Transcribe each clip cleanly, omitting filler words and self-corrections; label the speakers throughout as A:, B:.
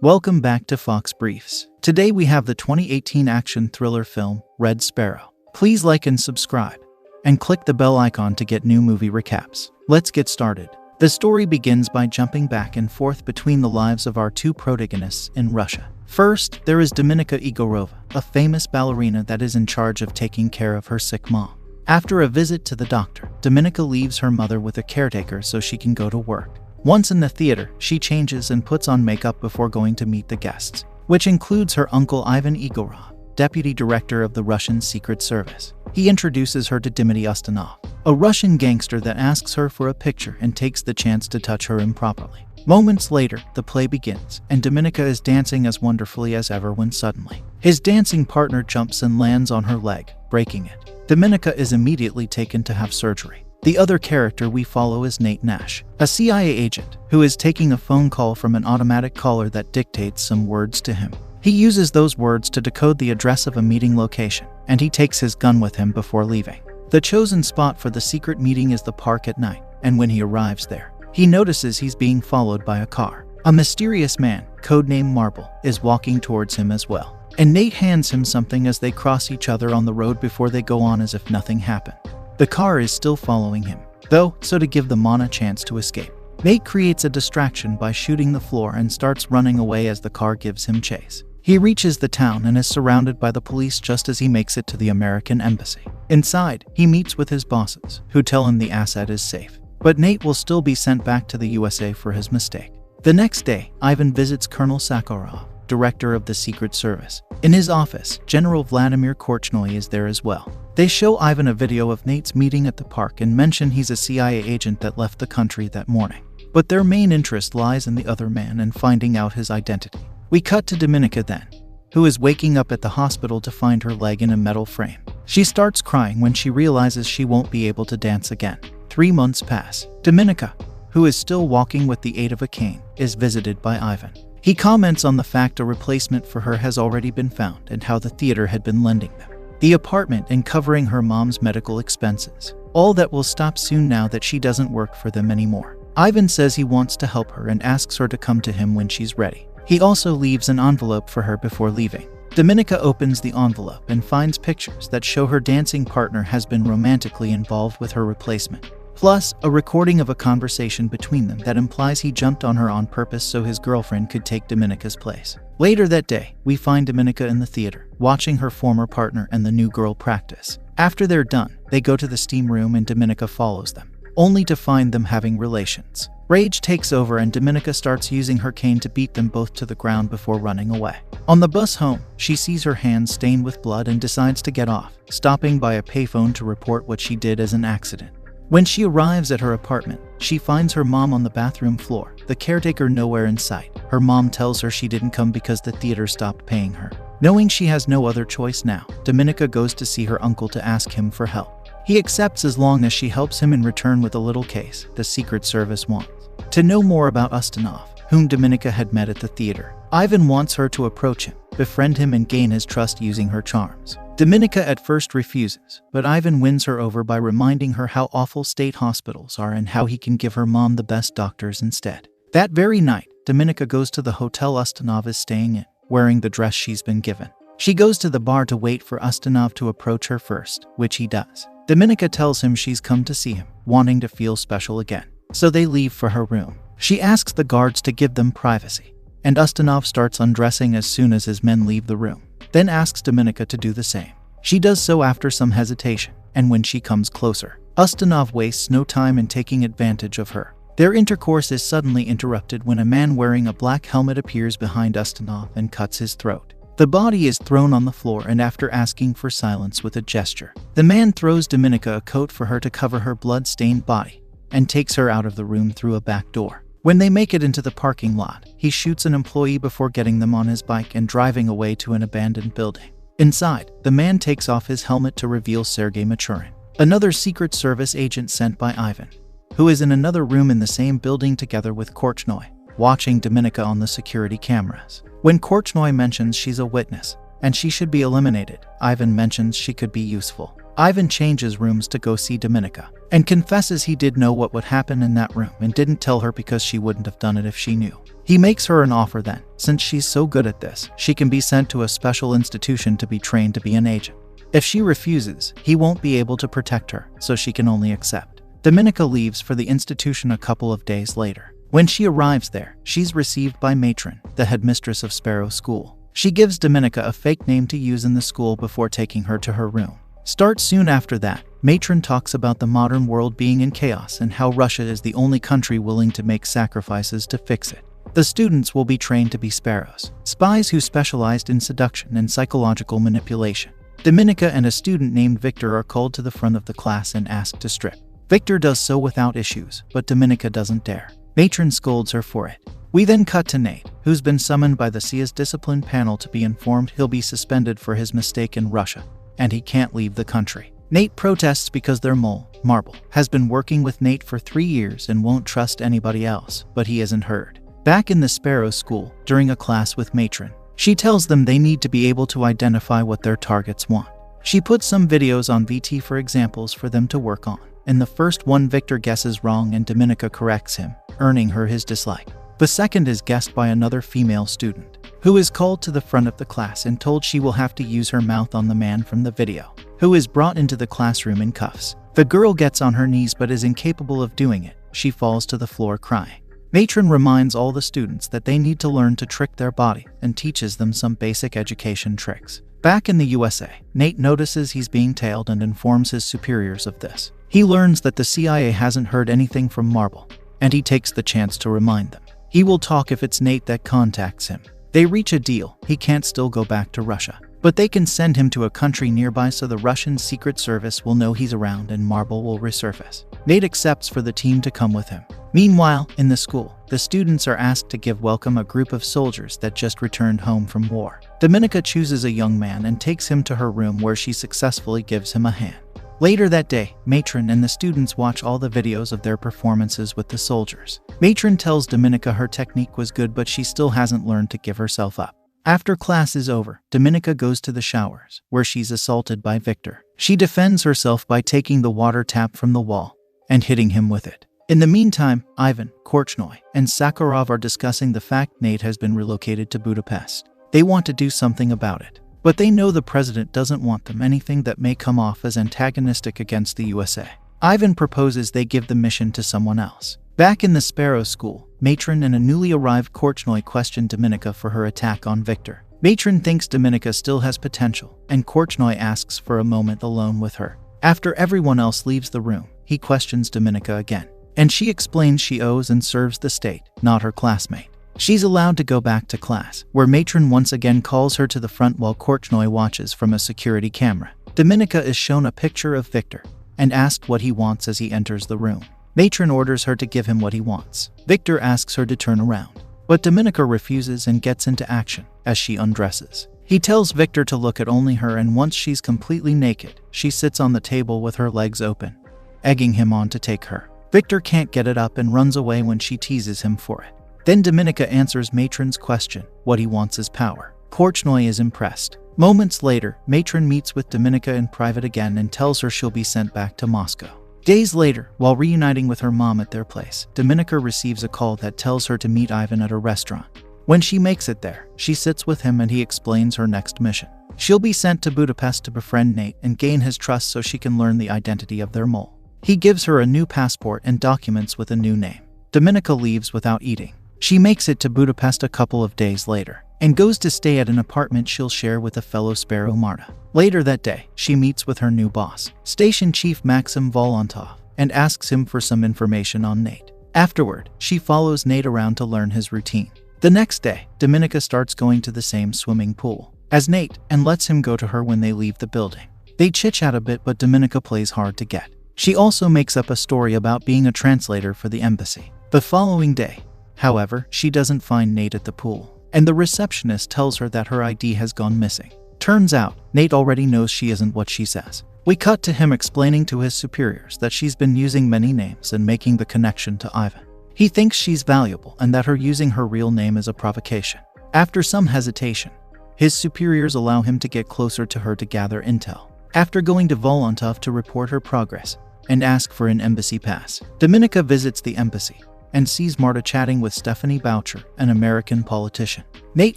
A: Welcome back to Fox Briefs. Today we have the 2018 action thriller film, Red Sparrow. Please like and subscribe, and click the bell icon to get new movie recaps. Let's get started. The story begins by jumping back and forth between the lives of our two protagonists in Russia. First, there is Dominika Igorova, a famous ballerina that is in charge of taking care of her sick mom. After a visit to the doctor, Dominika leaves her mother with a caretaker so she can go to work. Once in the theater, she changes and puts on makeup before going to meet the guests, which includes her uncle Ivan Igorov, deputy director of the Russian Secret Service. He introduces her to Dmitry Ustinov, a Russian gangster that asks her for a picture and takes the chance to touch her improperly. Moments later, the play begins, and Dominika is dancing as wonderfully as ever when suddenly, his dancing partner jumps and lands on her leg, breaking it. Dominika is immediately taken to have surgery. The other character we follow is Nate Nash, a CIA agent who is taking a phone call from an automatic caller that dictates some words to him. He uses those words to decode the address of a meeting location, and he takes his gun with him before leaving. The chosen spot for the secret meeting is the park at night, and when he arrives there, he notices he's being followed by a car. A mysterious man, codenamed Marble, is walking towards him as well, and Nate hands him something as they cross each other on the road before they go on as if nothing happened. The car is still following him, though, so to give the Mon a chance to escape, Nate creates a distraction by shooting the floor and starts running away as the car gives him chase. He reaches the town and is surrounded by the police just as he makes it to the American embassy. Inside, he meets with his bosses, who tell him the asset is safe, but Nate will still be sent back to the USA for his mistake. The next day, Ivan visits Colonel Sakharov, director of the Secret Service. In his office, General Vladimir Korchnoi is there as well. They show Ivan a video of Nate's meeting at the park and mention he's a CIA agent that left the country that morning. But their main interest lies in the other man and finding out his identity. We cut to Dominika then, who is waking up at the hospital to find her leg in a metal frame. She starts crying when she realizes she won't be able to dance again. 3 months pass. Dominika, who is still walking with the aid of a cane, is visited by Ivan. He comments on the fact a replacement for her has already been found and how the theater had been lending them the apartment and covering her mom's medical expenses. All that will stop soon now that she doesn't work for them anymore. Ivan says he wants to help her and asks her to come to him when she's ready. He also leaves an envelope for her before leaving. Dominika opens the envelope and finds pictures that show her dancing partner has been romantically involved with her replacement, plus a recording of a conversation between them that implies he jumped on her on purpose so his girlfriend could take Dominika's place. Later that day, we find Dominika in the theater, watching her former partner and the new girl practice. After they're done, they go to the steam room and Dominika follows them, only to find them having relations. Rage takes over and Dominika starts using her cane to beat them both to the ground before running away. On the bus home, she sees her hands stained with blood and decides to get off, stopping by a payphone to report what she did as an accident. When she arrives at her apartment, she finds her mom on the bathroom floor, the caretaker nowhere in sight. Her mom tells her she didn't come because the theater stopped paying her. Knowing she has no other choice now, Dominika goes to see her uncle to ask him for help. He accepts as long as she helps him in return with a little case the Secret Service wants. To know more about Ustinov, whom Dominika had met at the theater, Ivan wants her to approach him, befriend him and gain his trust using her charms. Dominika at first refuses, but Ivan wins her over by reminding her how awful state hospitals are and how he can give her mom the best doctors instead. That very night, Dominika goes to the hotel Ustinov is staying in, wearing the dress she's been given. She goes to the bar to wait for Ustinov to approach her first, which he does. Dominika tells him she's come to see him, wanting to feel special again. So they leave for her room. She asks the guards to give them privacy, and Ustinov starts undressing as soon as his men leave the room, then asks Dominika to do the same. She does so after some hesitation, and when she comes closer, Ustinov wastes no time in taking advantage of her. Their intercourse is suddenly interrupted when a man wearing a black helmet appears behind Ustinov and cuts his throat. The body is thrown on the floor, and after asking for silence with a gesture, the man throws Dominika a coat for her to cover her blood-stained body and takes her out of the room through a back door. When they make it into the parking lot, he shoots an employee before getting them on his bike and driving away to an abandoned building. Inside, the man takes off his helmet to reveal Sergei Machurin, another Secret Service agent sent by Ivan, who is in another room in the same building together with Korchnoi, watching Dominika on the security cameras. When Korchnoi mentions she's a witness and she should be eliminated, Ivan mentions she could be useful. Ivan changes rooms to go see Dominika and confesses he did know what would happen in that room and didn't tell her because she wouldn't have done it if she knew. He makes her an offer then, since she's so good at this, she can be sent to a special institution to be trained to be an agent. If she refuses, he won't be able to protect her, so she can only accept. Dominika leaves for the institution a couple of days later. When she arrives there, she's received by Matron, the headmistress of Sparrow School. She gives Dominika a fake name to use in the school before taking her to her room. Soon after that, Matron talks about the modern world being in chaos and how Russia is the only country willing to make sacrifices to fix it. The students will be trained to be Sparrows, spies who specialized in seduction and psychological manipulation. Dominika and a student named Victor are called to the front of the class and asked to strip. Victor does so without issues, but Dominika doesn't dare. Matron scolds her for it. We then cut to Nate, who's been summoned by the SIA's discipline panel to be informed he'll be suspended for his mistake in Russia, and he can't leave the country. Nate protests because their mole, Marble, has been working with Nate for 3 years and won't trust anybody else, but he isn't heard. Back in the Sparrow School, during a class with Matron, she tells them they need to be able to identify what their targets want. She puts some videos on VT for examples for them to work on. In the first one, Victor guesses wrong and Dominika corrects him, earning her his dislike. The second is guessed by another female student, who is called to the front of the class and told she will have to use her mouth on the man from the video, who is brought into the classroom in cuffs. The girl gets on her knees but is incapable of doing it. She falls to the floor crying. Matron reminds all the students that they need to learn to trick their body and teaches them some basic education tricks. Back in the USA, Nate notices he's being tailed and informs his superiors of this. He learns that the CIA hasn't heard anything from Marble, and he takes the chance to remind them. He will talk if it's Nate that contacts him. They reach a deal. He can't still go back to Russia, but they can send him to a country nearby so the Russian Secret Service will know he's around and Marble will resurface. Nate accepts for the team to come with him. Meanwhile, in the school, the students are asked to give welcome a group of soldiers that just returned home from war. Dominika chooses a young man and takes him to her room where she successfully gives him a hand. Later that day, Matron and the students watch all the videos of their performances with the soldiers. Matron tells Dominika her technique was good but she still hasn't learned to give herself up. After class is over, Dominika goes to the showers, where she's assaulted by Victor. She defends herself by taking the water tap from the wall and hitting him with it. In the meantime, Ivan, Korchnoi, and Sakharov are discussing the fact Nate has been relocated to Budapest. They want to do something about it, but they know the president doesn't want them anything that may come off as antagonistic against the USA. Ivan proposes they give the mission to someone else. Back in the Sparrow School, Matron and a newly arrived Korchnoi question Dominika for her attack on Victor. Matron thinks Dominika still has potential, and Korchnoi asks for a moment alone with her. After everyone else leaves the room, he questions Dominika again, and she explains she owes and serves the state, not her classmate. She's allowed to go back to class, where Matron once again calls her to the front while Korchnoi watches from a security camera. Dominika is shown a picture of Victor and asked what he wants as he enters the room. Matron orders her to give him what he wants. Victor asks her to turn around, but Dominika refuses and gets into action as she undresses. He tells Victor to look at only her, and once she's completely naked, she sits on the table with her legs open, egging him on to take her. Victor can't get it up and runs away when she teases him for it. Then Dominika answers Matron's question. What he wants is power. Korchnoi is impressed. Moments later, Matron meets with Dominika in private again and tells her she'll be sent back to Moscow. Days later, while reuniting with her mom at their place, Dominika receives a call that tells her to meet Ivan at a restaurant. When she makes it there, she sits with him and he explains her next mission. She'll be sent to Budapest to befriend Nate and gain his trust so she can learn the identity of their mole. He gives her a new passport and documents with a new name. Dominika leaves without eating. She makes it to Budapest a couple of days later and goes to stay at an apartment she'll share with a fellow Sparrow, Marta. Later that day, she meets with her new boss, Station Chief Maxim Volontov, and asks him for some information on Nate. Afterward, she follows Nate around to learn his routine. The next day, Dominika starts going to the same swimming pool as Nate and lets him go to her when they leave the building. They chit-chat a bit, but Dominika plays hard to get. She also makes up a story about being a translator for the embassy. The following day, however, she doesn't find Nate at the pool, and the receptionist tells her that her ID has gone missing. Turns out, Nate already knows she isn't what she says. We cut to him explaining to his superiors that she's been using many names and making the connection to Ivan. He thinks she's valuable and that her using her real name is a provocation. After some hesitation, his superiors allow him to get closer to her to gather intel. After going to Volontov to report her progress and ask for an embassy pass, Dominika visits the embassy and sees Marta chatting with Stephanie Boucher, an American politician. Nate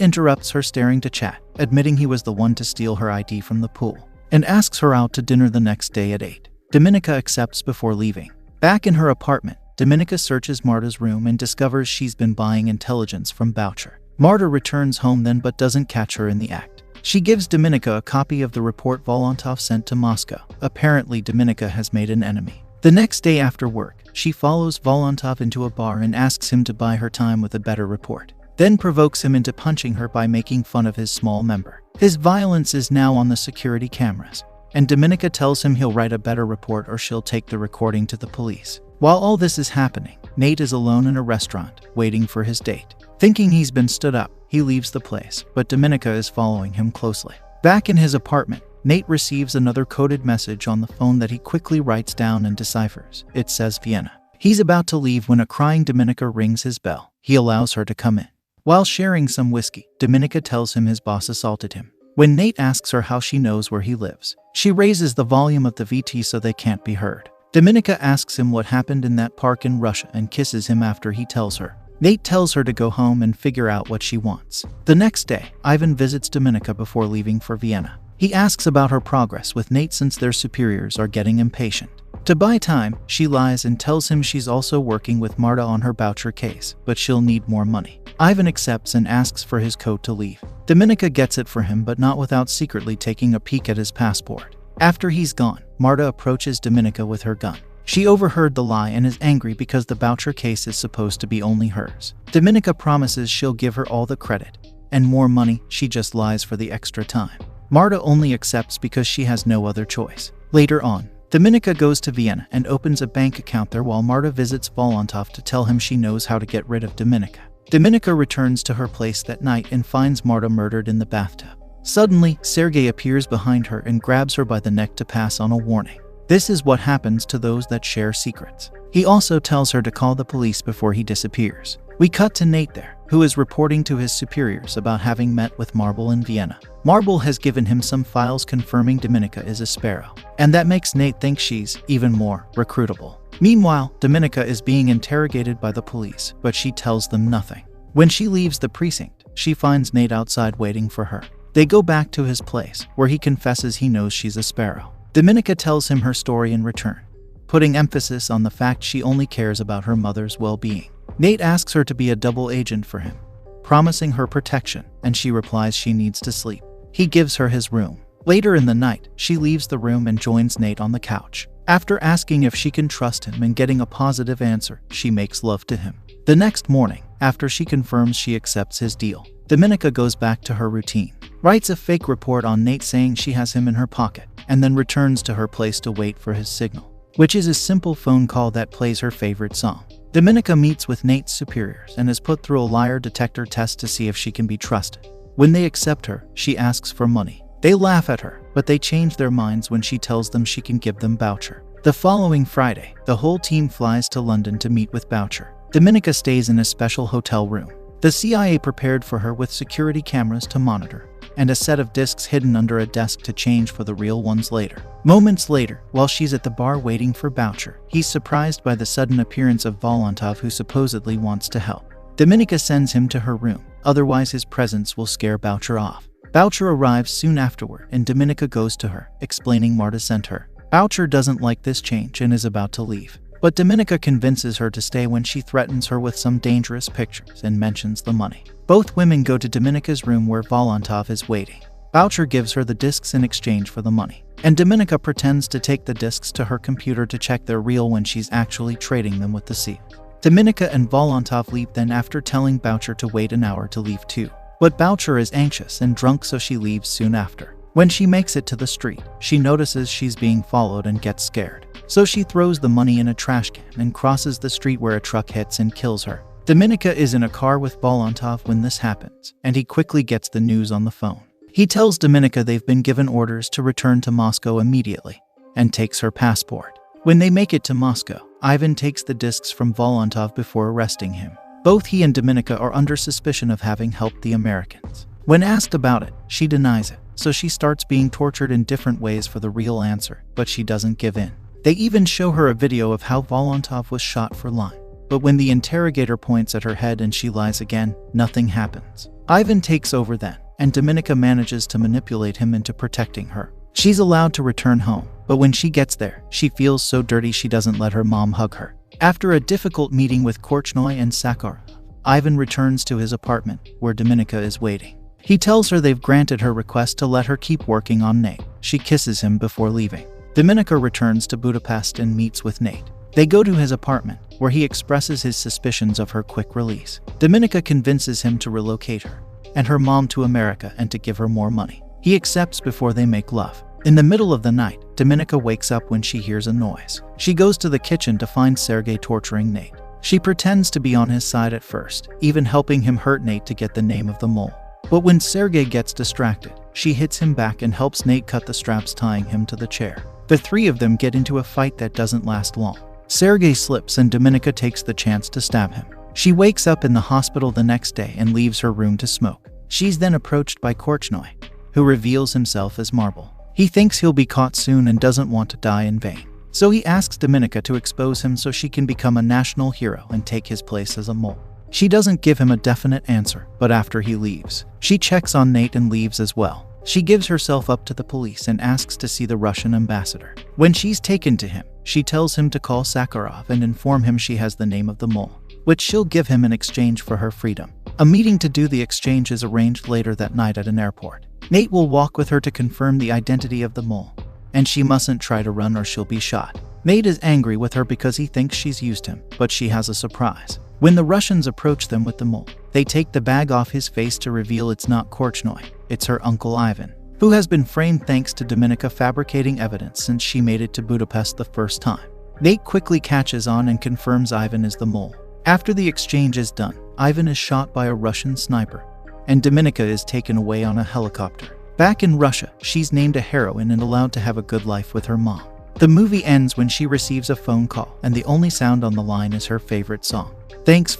A: interrupts her staring to chat, admitting he was the one to steal her ID from the pool, and asks her out to dinner the next day at 8. Dominika accepts before leaving. Back in her apartment, Dominika searches Marta's room and discovers she's been buying intelligence from Boucher. Marta returns home then but doesn't catch her in the act. She gives Dominika a copy of the report Volontov sent to Moscow. Apparently, Dominika has made an enemy. The next day after work, she follows Volontov into a bar and asks him to buy her time with a better report, then provokes him into punching her by making fun of his small member. His violence is now on the security cameras, and Dominika tells him he'll write a better report or she'll take the recording to the police. While all this is happening, Nate is alone in a restaurant, waiting for his date. Thinking he's been stood up, he leaves the place, but Dominika is following him closely. Back in his apartment, Nate receives another coded message on the phone that he quickly writes down and deciphers. It says Vienna. He's about to leave when a crying Dominika rings his bell. He allows her to come in. While sharing some whiskey, Dominika tells him his boss assaulted him. When Nate asks her how she knows where he lives, she raises the volume of the VT so they can't be heard. Dominika asks him what happened in that park in Russia and kisses him after he tells her. Nate tells her to go home and figure out what she wants. The next day, Ivan visits Dominika before leaving for Vienna. He asks about her progress with Nate since their superiors are getting impatient. To buy time, she lies and tells him she's also working with Marta on her Boucher case, but she'll need more money. Ivan accepts and asks for his code to leave. Dominika gets it for him but not without secretly taking a peek at his passport. After he's gone, Marta approaches Dominika with her gun. She overheard the lie and is angry because the Boucher case is supposed to be only hers. Dominika promises she'll give her all the credit and more money, she just lies for the extra time. Marta only accepts because she has no other choice. Later on, Dominika goes to Vienna and opens a bank account there while Marta visits Volontov to tell him she knows how to get rid of Dominika. Dominika returns to her place that night and finds Marta murdered in the bathtub. Suddenly, Sergei appears behind her and grabs her by the neck to pass on a warning. This is what happens to those that share secrets. He also tells her to call the police before he disappears. We cut to Nate there, who is reporting to his superiors about having met with Marble in Vienna. Marble has given him some files confirming Dominika is a Sparrow, and that makes Nate think she's even more recruitable. Meanwhile, Dominika is being interrogated by the police, but she tells them nothing. When she leaves the precinct, she finds Nate outside waiting for her. They go back to his place, where he confesses he knows she's a Sparrow. Dominika tells him her story in return, putting emphasis on the fact she only cares about her mother's well-being. Nate asks her to be a double agent for him, promising her protection, and she replies she needs to sleep. He gives her his room. Later in the night, she leaves the room and joins Nate on the couch. After asking if she can trust him and getting a positive answer, she makes love to him. The next morning, after she confirms she accepts his deal, Dominika goes back to her routine, writes a fake report on Nate saying she has him in her pocket, and then returns to her place to wait for his signal, which is a simple phone call that plays her favorite song. Dominika meets with Nate's superiors and is put through a liar detector test to see if she can be trusted. When they accept her, she asks for money. They laugh at her, but they change their minds when she tells them she can give them Boucher. The following Friday, the whole team flies to London to meet with Boucher. Dominika stays in a special hotel room. The CIA prepared for her with security cameras to monitor, and a set of discs hidden under a desk to change for the real ones later. Moments later, while she's at the bar waiting for Boucher, he's surprised by the sudden appearance of Volontov, who supposedly wants to help. Dominika sends him to her room, otherwise his presence will scare Boucher off. Boucher arrives soon afterward and Dominika goes to her, explaining Marta sent her. Boucher doesn't like this change and is about to leave, but Dominika convinces her to stay when she threatens her with some dangerous pictures and mentions the money. Both women go to Dominika's room where Volontov is waiting. Boucher gives her the discs in exchange for the money, and Dominika pretends to take the discs to her computer to check they're real when she's actually trading them with the seal. Dominika and Volontov leave then after telling Boucher to wait an hour to leave too. But Boucher is anxious and drunk, so she leaves soon after. When she makes it to the street, she notices she's being followed and gets scared. So she throws the money in a trash can and crosses the street where a truck hits and kills her. Dominika is in a car with Volontov when this happens, and he quickly gets the news on the phone. He tells Dominika they've been given orders to return to Moscow immediately, and takes her passport. When they make it to Moscow, Ivan takes the discs from Volontov before arresting him. Both he and Dominika are under suspicion of having helped the Americans. When asked about it, she denies it. so she starts being tortured in different ways for the real answer, but she doesn't give in. They even show her a video of how Volontov was shot for lying. But when the interrogator points at her head and she lies again, nothing happens. Ivan takes over then, and Dominika manages to manipulate him into protecting her. She's allowed to return home, but when she gets there, she feels so dirty she doesn't let her mom hug her. After a difficult meeting with Korchnoi and Sakharov, Ivan returns to his apartment, where Dominika is waiting. He tells her they've granted her request to let her keep working on Nate. She kisses him before leaving. Dominika returns to Budapest and meets with Nate. They go to his apartment, where he expresses his suspicions of her quick release. Dominika convinces him to relocate her and her mom to America and to give her more money. He accepts before they make love. In the middle of the night, Dominika wakes up when she hears a noise. She goes to the kitchen to find Sergei torturing Nate. She pretends to be on his side at first, even helping him hurt Nate to get the name of the mole. But when Sergei gets distracted, she hits him back and helps Nate cut the straps tying him to the chair. The three of them get into a fight that doesn't last long. Sergei slips and Dominika takes the chance to stab him. She wakes up in the hospital the next day and leaves her room to smoke. She's then approached by Korchnoi, who reveals himself as Marble. He thinks he'll be caught soon and doesn't want to die in vain. So he asks Dominika to expose him so she can become a national hero and take his place as a mole. She doesn't give him a definite answer, but after he leaves, she checks on Nate and leaves as well. She gives herself up to the police and asks to see the Russian ambassador. When she's taken to him, she tells him to call Sakharov and inform him she has the name of the mole, which she'll give him in exchange for her freedom. A meeting to do the exchange is arranged later that night at an airport. Nate will walk with her to confirm the identity of the mole, and she mustn't try to run or she'll be shot. Nate is angry with her because he thinks she's used him, but she has a surprise. When the Russians approach them with the mole, they take the bag off his face to reveal it's not Korchnoi, it's her uncle Ivan, who has been framed thanks to Dominika fabricating evidence since she made it to Budapest the first time. Nate quickly catches on and confirms Ivan is the mole. After the exchange is done, Ivan is shot by a Russian sniper, and Dominika is taken away on a helicopter. Back in Russia, she's named a heroine and allowed to have a good life with her mom. The movie ends when she receives a phone call, and the only sound on the line is her favorite song. Thanks